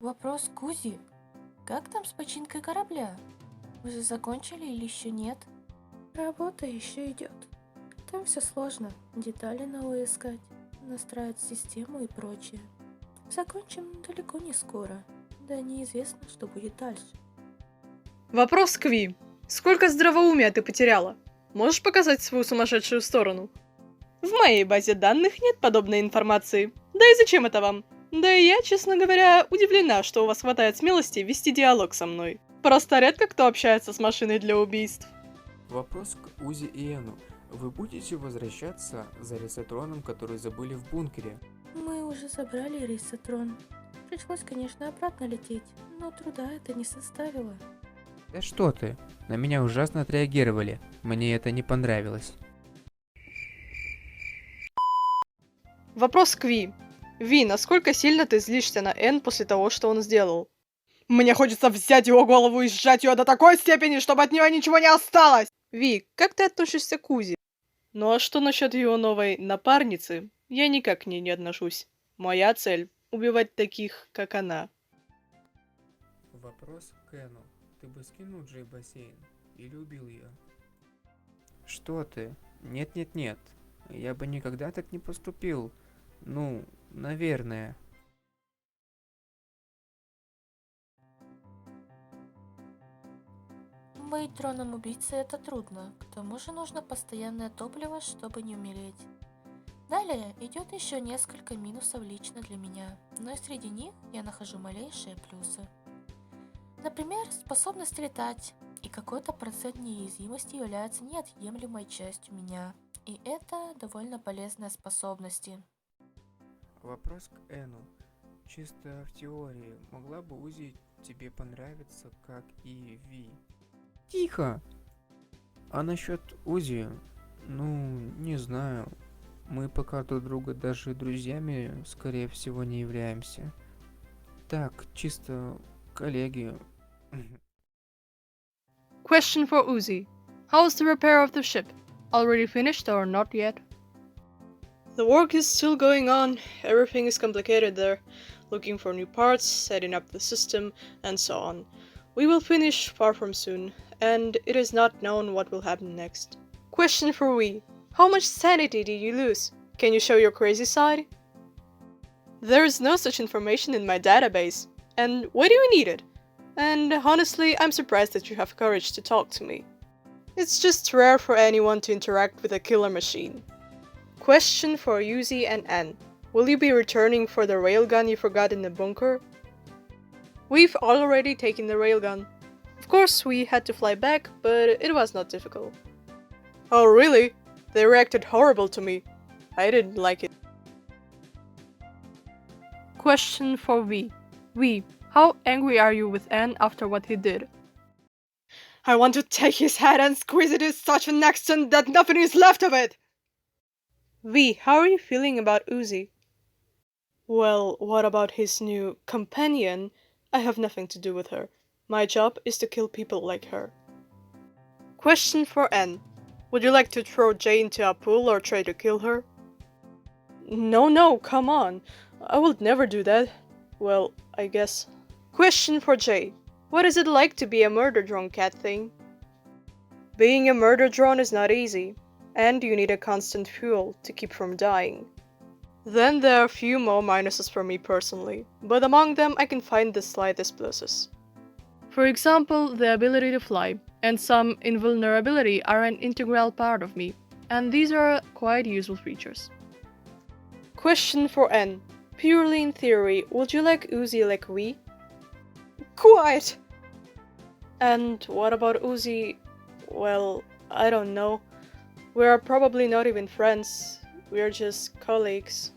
Вопрос к УЗИ. Как там с починкой корабля? Уже закончили или еще нет? Работа еще идет. Там все сложно. Детали новые искать, настраивать систему и прочее. Закончим далеко не скоро. Да неизвестно, что будет дальше. Вопрос к Ви. Сколько здравоумия ты потеряла? Можешь показать свою сумасшедшую сторону? В моей базе данных нет подобной информации. Да и зачем это вам? Да и я, честно говоря, удивлена, что у вас хватает смелости вести диалог со мной. Просто редко кто общается с машиной для убийств. Вопрос к Узи и Эну. Вы будете возвращаться за ресетроном, который забыли в бункере? Мы уже забрали ресетрон. Пришлось, конечно, обратно лететь, но труда это не составило. Да что ты, на меня ужасно отреагировали. Мне это не понравилось. Вопрос к Ви. Ви, насколько сильно ты злишься на Н после того, что он сделал? Мне хочется взять его голову и сжать ее до такой степени, чтобы от нее ничего не осталось! Ви, как ты относишься к Узи? Ну а что насчет его новой напарницы? Я никак к ней не отношусь. Моя цель — убивать таких, как она. Вопрос к Эну. Ты бы скинул Джей в бассейн или убил ее? Что ты? Нет. Я бы никогда так не поступил. Ну, наверное. Быть дроном убийцей это трудно, к тому же нужно постоянное топливо, чтобы не умереть. Далее идет еще несколько минусов лично для меня, но и среди них я нахожу малейшие плюсы. Например, способность летать, и какой-то процент неуязвимости является неотъемлемой частью меня, и это довольно полезные способности. Вопрос к Эну. Чисто в теории, могла бы Узи тебе понравиться, как и Ви? Тихо! А насчет Узи, ну, не знаю. Мы пока друг друга даже друзьями, скорее всего, не являемся. Так, чисто коллеги. Question for Uzi. How's the repair of the ship? Already finished or not yet? The work is still going on. Everything is complicated there. Looking for new parts, setting up the system, and so on. We will finish far from soon, and it is not known what will happen next. Question for We. How much sanity did you lose? Can you show your crazy side? There is no such information in my database. And why do you need it? And honestly, I'm surprised that you have courage to talk to me. It's just rare for anyone to interact with a killer machine. Question for Yuzi and N. Will you be returning for the railgun you forgot in the bunker? We've already taken the railgun. Of course, we had to fly back, but it was not difficult. Oh really? They reacted horrible to me. I didn't like it. Question for V. V. How angry are you with N after what he did? I want to take his head and squeeze it in such an extent that nothing is left of it! V. How are you feeling about Uzi? Well, what about his new companion? I have nothing to do with her. My job is to kill people like her. Question for N. Would you like to throw Jay into a pool or try to kill her? No, come on. I would never do that. Well, I guess. Question for Jay. What is it like to be a murder drone cat thing? Being a murder drone is not easy, and you need a constant fuel to keep from dying. Then there are a few more minuses for me personally, but among them I can find the slightest pluses. For example, the ability to fly, and some invulnerability are an integral part of me, and these are quite useful features. Question for N. Purely in theory, would you like Uzi like we? Quiet! And what about Uzi? Well, I don't know. We are probably not even friends. We are just colleagues.